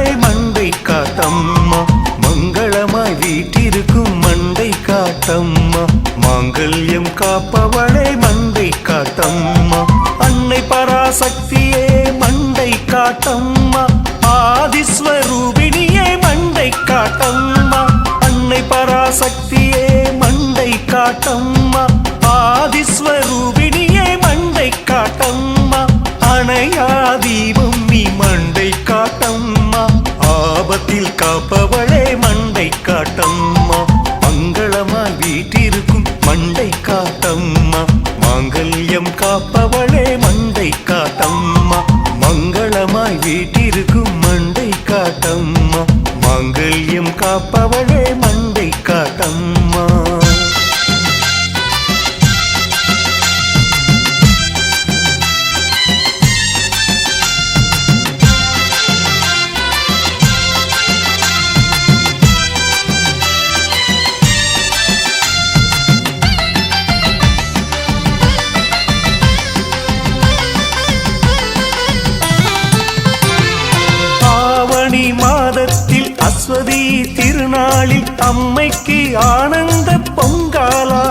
காப்பவளே மண்டை காட்டம்மா மங்களமாய் வீட்டிருக்கும் மண்டை காட்டம்மா மாங்கல்யம் காப்பவளே மண்டை காட்டம்மா அன்னை பராசக்தியே மண்டை காட்டம்மா ஆதிஸ்வரூபிணியே மண்டை காட்டம்மா அன்னை பராசக்தியே மண்டை காட்டம்மா ஆதிஸ்வரூபிணியே மண்டை காட்டம்மா அணையா தீபம் நீ மண்டை காட்டம்மா ஆபத்தில் காப்பவளே மண்டை காட்டம்மா மங்களமாய் வீட்டிருக்கும் மண்டை காட்டம்மா மாங்கல்யம் காப்பவளே மண்டை காட்டம்மா மங்களமாய் வீட்டிருக்கும் மண்டை காட்டம்மா மாங்கல்யம் காப்பவளே மண்டை காட்டம்மா மாதத்தில் அஸ்வதி திருநாளில் அம்மைக்கு ஆனந்த பொங்காலா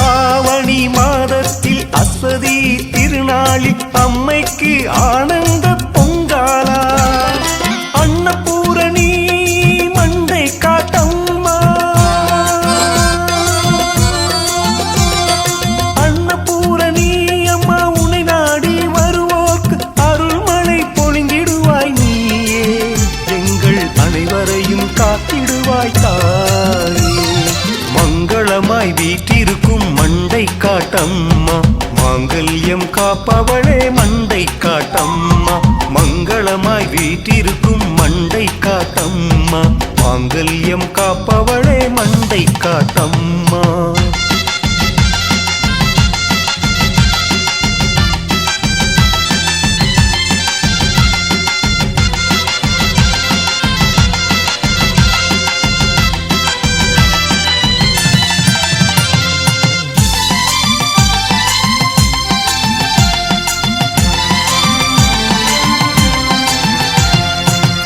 ஆவணி மாதத்தில் அஸ்வதி திருநாளில் அம்மைக்கு ஆனந்த பொங்காலா அன்னபூரணி மண்டை காட்டம்மா அன்னபூரணி அம்மா உன்னை நாடி வருவோர்க்கு அருள்மழை பொழிந்திடுவாய் நீயே எங்கள் அனைவரையும் காத்திடுவாய் தாயே மங்களமாய் வீட்டிருக்கும் மண்டை காட்டம்மா மாங்கல்யம் காப்பவளே மண்டை காட்டம்மா மங்களமாய் வீட்டிருக்கும் மண்டை காட்டம்மா மாங்கல்யம் காப்பவளே மண்டை காட்டம்மா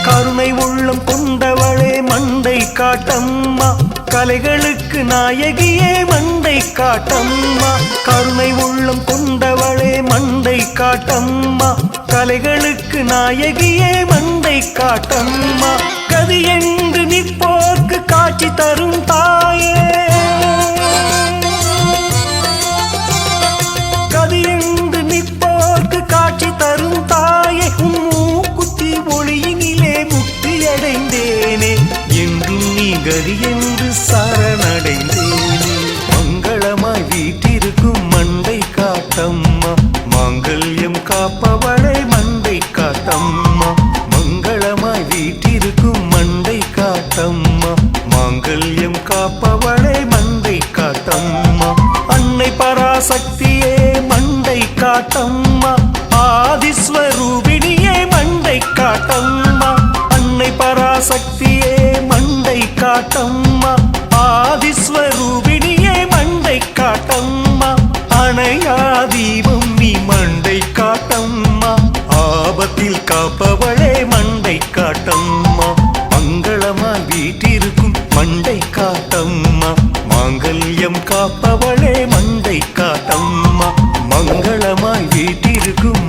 கருணை உள்ளம் கொண்டவளே மண்டை காட்டம்மா கலைகளுக்கு நாயகியே மண்டை காட்டம்மா கருணை உள்ளம் கொண்டவளே மண்டை காட்டம்மா கலைகளுக்கு நாயகியே மண்டை காட்டம்மா கதி என்று நிற்போர்க்கு காட்சி தரும் தாயே கதி என்று நிற்போர்க்கு காட்சி தரும் தாயே மூக்குத்தி ஒளியினிலே முக்தியடைந்தேனே என்றும் நீ கதி என்று சரணடைந்தேனே மங்களமாய் வீட்டிருக்கும் மண்டை காட்டம்மா மாங்கல்யம் காப்பவளை மண்டை காட்டம்மா மங்களமாய் வீட்டிருக்கும் மண்டை காட்டம்மா மாங்கல்யம் காப்பவளை மண்டை காட்டம்மா அன்னை பராசக்தியே மண்டை காட்டம்மா ஆதிஸ்வரூபிணியே மண்டை காட்டம்மா அன்னை பராசக்தியே மண்டை காட்டம்மா ஆதிஸ்வரூபிணியே மண்டை காட்டம்மா அணையா தீபம் நீ மண்டை காட்டம்மா ஆபத்தில் காப்பவளே மண்டை காட்டம்மா மங்களமாய் வீட்டிருக்கும் மண்டை காட்டம்மா மாங்கல்யம் காப்பவளே மண்டை காட்டம்மா மங்களமாய் வீட்டிருக்கும்